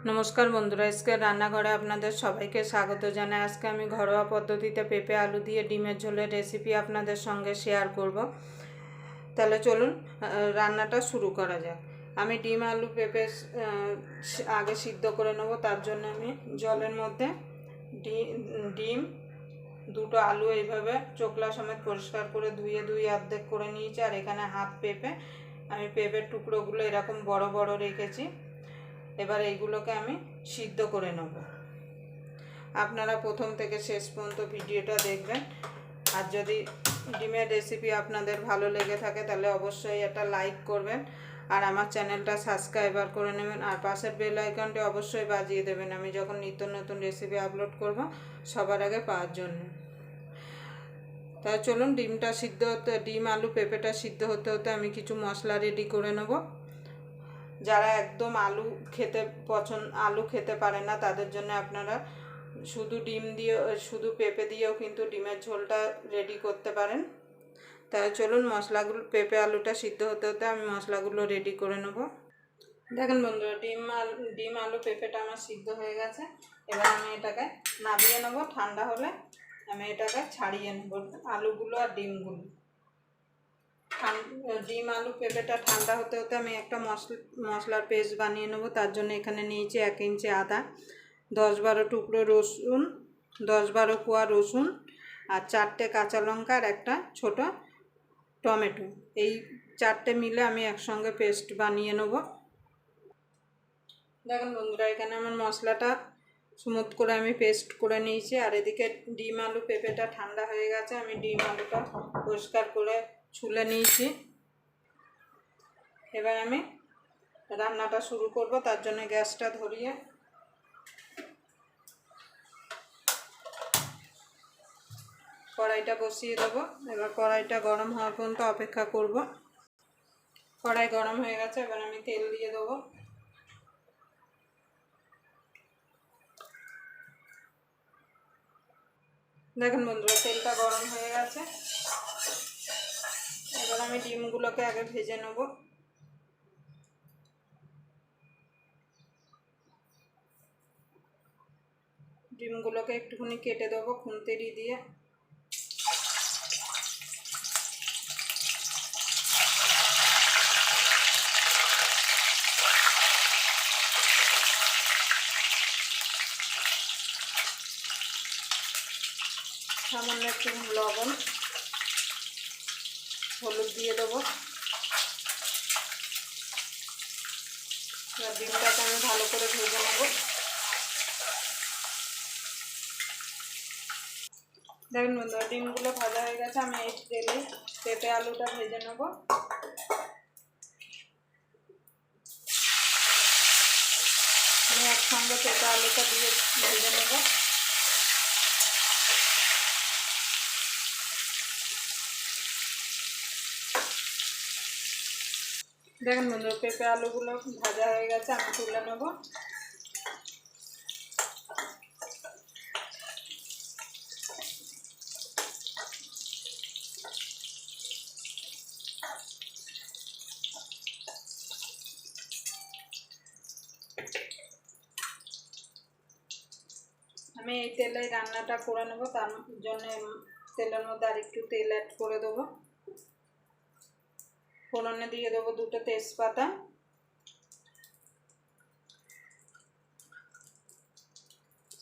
नमस्कार बंधुरा आजके रान्नाघरे आपनादेर सबाइके स्वागत जानाई। आजके आमी घरोया पद्धतिते पेঁপে आलू दिए डिमेर झोलेर रेसिपि आपनादेर संगे शेयर करब। ताहले चलुन रान्नाटा शुरू करा जाक। आमी डिम आलू पेঁপে आगे सिद्ध करे नेब। तार जोन्नो आमी जलेर मध्य डिम दुटो आलू एइभाবে चोखला समेत परिष्कार करे धुए अर्धेक करे निয়েছি। আর এখানে হাফ পেঁপে আমি পেঁপের টুকরোগুলো এরকম বড় বড় রেখেছি। এবার এইগুলোকে আমি সিদ্ধ করে নেব। আপনারা প্রথম থেকে শেষ পর্যন্ত ভিডিওটা দেখবেন। আর যদি ডিমের রেসিপি আপনাদের ভালো লেগে থাকে তাহলে অবশ্যই এটা লাইক করবেন আর আমার চ্যানেলটা সাবস্ক্রাইবার করে নেবেন আর পাশের বেল আইকনটি অবশ্যই বাজিয়ে দেবেন আমি যখন নিত্য নতুন রেসিপি আপলোড করব সবার আগে পাওয়ার জন্য। তাই চলুন ডিমটা সিদ্ধ হতে ডিম আলু পেঁপেটা সিদ্ধ হতে হতে আমি কিছু মশলা রেডি করে নেব। যারা একদম আলু খেতে পারে না তাদের জন্য আপনারা শুধু ডিম দিয়ে শুধু পেঁপে দিয়েও কিন্তু ডিমের ঝোলটা রেডি করতে পারেন। তাই চলুন মশলাগুলো পেঁপে আলুটা সিদ্ধ হতে হতে আমি মশলাগুলো রেডি করে নেব। দেখেন বন্ধুরা ডিম আলু পেঁপেটা আমার সিদ্ধ হয়ে গেছে। এবার আমি এটাকে নামিয়ে নেব। ঠান্ডা হলে আমি এটাকে ছাড়িয়ে নেব আলুগুলো আর ডিমগুলো। ডিম আলু পেঁপেটা ঠান্ডা হতে হতে আমি একটা মশলার পেস্ট বানিয়ে নেব। তার জন্য এখানে নিয়েছি 1 ইঞ্চি আদা, 10-12 টুকরো রসুন, 10-12 কোয়া রসুন আর 4টে কাঁচা লঙ্কা আর একটা ছোট টমেটো। এই 4টে মিলে আমি একসঙ্গে পেস্ট বানিয়ে নেব। দেখুন বন্ধুরা এখানে আমার মশলাটা স্মুথ করে আমি পেস্ট করে নিয়েছি। আর এদিকে ডিম আলু পেঁপেটা ঠান্ডা হয়ে গেছে। আমি ডিম আলুটা পরিষ্কার করে ছুলে নিয়েছি। এবার আমি রান্নাটা শুরু করব। তার জন্য গ্যাসটা ধরিয়ে কড়াইটা বসিয়ে দেব। এবার কড়াইটা গরম হওয়া পর্যন্ত অপেক্ষা করব। কড়াই গরম হয়ে গেছে। এবার আমি তেল দিয়ে দেবো। দেখুন বন্ধুরা তেলটা গরম হয়ে গেছে। এবার আমি ডিমগুলোকে আগে ভেজে নেব। ডিমগুলোকে একটুখানি কেটে দেবো খুন্তি দিয়ে। সামান্য একটু লবণ হলুদ দিয়ে দেবো। এবার ডিমটাকে আমি ভালো করে ভেজে নেব। দেখুন বন্ধুরা ডিমগুলো ভাজা হয়ে গেছে। আমি এই তেলে পেঁপে আলুটা ভেজে নেব। আমি একসঙ্গে পেঁপে আলুটা দিয়ে ভেজে নেব। দেখুন বন্ধুরা পেঁপে আলুগুলো ভাজা হয়ে গেছে। আমি তুলে নেব। আমি এই তেলে রান্নাটা করে নেব। তার জন্য তেলের মধ্যে আরেকটু তেল অ্যাড করে দেবো। ফোড়নে দিয়ে দেবো 2টো তেজপাতা,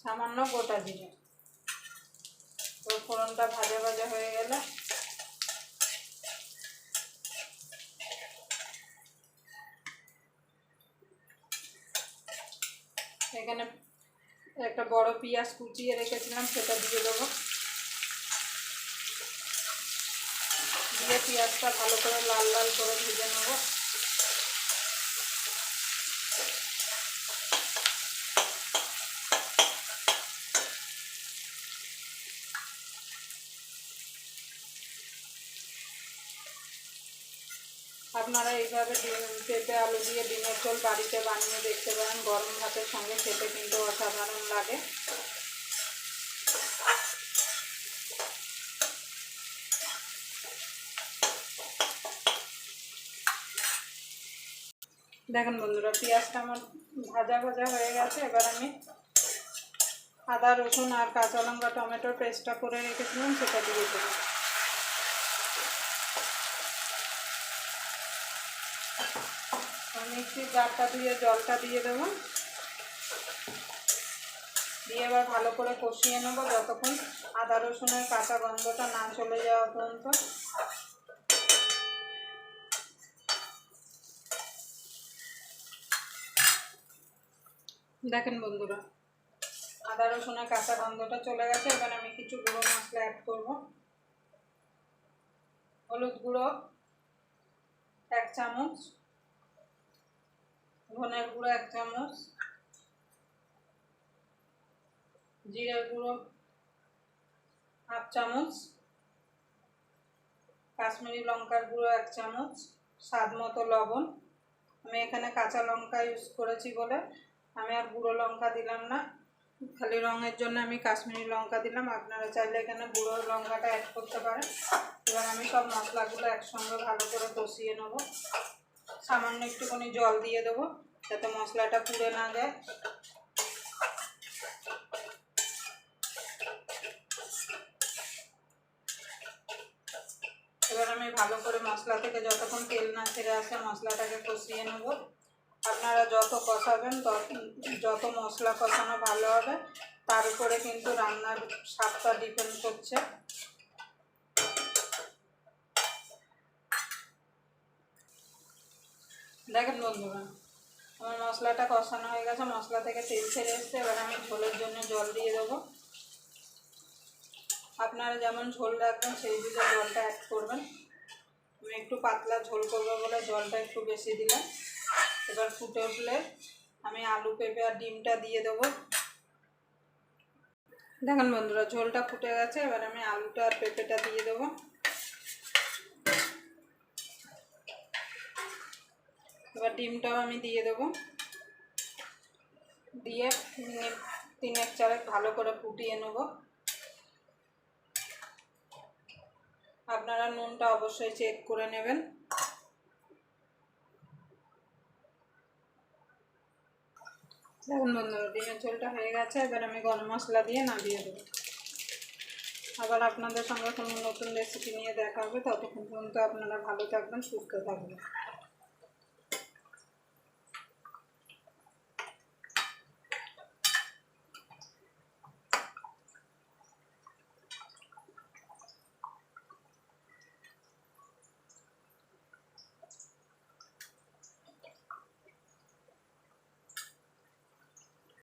সামান্য গোটা জিরে। তো ফোড়নটা ভাজা ভাজা হয়ে গেলে এখানে একটা বড় পেঁয়াজ কুচিয়ে রেখেছিলাম সেটা দিয়ে দেবো। দিয়ে পেঁয়াজটা ভালো করে লাল লাল করে ভেজে নেব। আপনারা এইভাবে পেঁপে আলু দিয়ে ডিমের ঝোল বাড়িতে বানিয়ে দেখতে পারেন। গরম ভাতের সঙ্গে খেতে কিন্তু অসাধারণ লাগে। দেখুন বন্ধুরা পেঁয়াজটা আমার ভাজা ভাজা হয়ে গেছে। এবার আমি আদা রসুন আর কাঁচা লঙ্কা টমেটোর পেস্টটা করে রেখেছিলাম সেটা দিয়ে দেবো। মিক্সির জারটা দিয়ে জলটা দিয়ে দেবো, দিয়ে এবার ভালো করে কষিয়ে নেবো যতক্ষণ আদা রসুনের কাঁচা গন্ধটা না চলে যাওয়া পর্যন্ত। দেখেন বন্ধুরা, আদা রসুনের কাঁচা গন্ধটা চলে গেছে। এবার আমি কিছু গুঁড়ো মশলা অ্যাড করব। হলুদ গুঁড়ো 1 চামচ, ধনের গুঁড়ো 1 চামচ, জিরের গুঁড়ো 1/2 চামচ, কাশ্মীরি লঙ্কার গুঁড়ো 1 চামচ, স্বাদ মতো লবণ। আমি এখানে কাঁচা লঙ্কা ইউজ করেছি বলে আমি আর গুঁড়ো লঙ্কা দিলাম না, খালি রঙের জন্য আমি কাশ্মীরি লঙ্কা দিলাম। আপনারা চাইলে এখানে গুঁড়ো লঙ্কাটা অ্যাড করতে পারেন। এবার আমি সব মশলাগুলো একসঙ্গে ভালো করে কষিয়ে নেব। সামান্য একটুখানি জল দিয়ে দেবো যাতে মশলাটা পুড়ে না যায়। এবার আমি ভালো করে মশলা থেকে যতক্ষণ তেল না ছেড়ে আসে মশলাটাকে কষিয়ে নেব। আপনারা যত কষাবেন যত মশলা কষানো ভালো হবে তার উপরে কিন্তু রান্নার স্বাদটা ডিপেন্ড করছে। দেখেন বন্ধুরা, আমার মশলাটা কষানো হয়ে গেছে, মশলা থেকে তেল ছেড়ে এসছে। এবার আমি ঝোলের জন্য জল দিয়ে দেবো। আপনারা যেমন ঝোল রাখবেন সেই বুঝে জলটা অ্যাড করবেন। আমি একটু পাতলা ঝোল করবো বলে জলটা একটু বেশি দিলাম। এবার ফুটে উঠলে আমি আলু পেঁপে আর ডিমটা দিয়ে দেবো। দেখেন বন্ধুরা, ঝোলটা ফুটে গেছে। এবার আমি আলুটা আর পেঁপেটা দিয়ে দেবো। এবার ডিমটাও আমি দিয়ে দেবো, দিয়ে মিনিট 3-4 ভালো করে ফুটিয়ে নেব। আপনারা নুনটা অবশ্যই চেক করে নেবেন। দেখুন বন্ধুরা, ডিমের ঝোলটা হয়ে গেছে। এবার আমি গরম মশলা দিয়ে নামিয়ে দেবো। আবার আপনাদের সঙ্গে কোনো নতুন রেসিপি নিয়ে দেখা হবে। ততক্ষণ পর্যন্ত আপনারা ভালো থাকবেন, সুস্থ থাকবেন।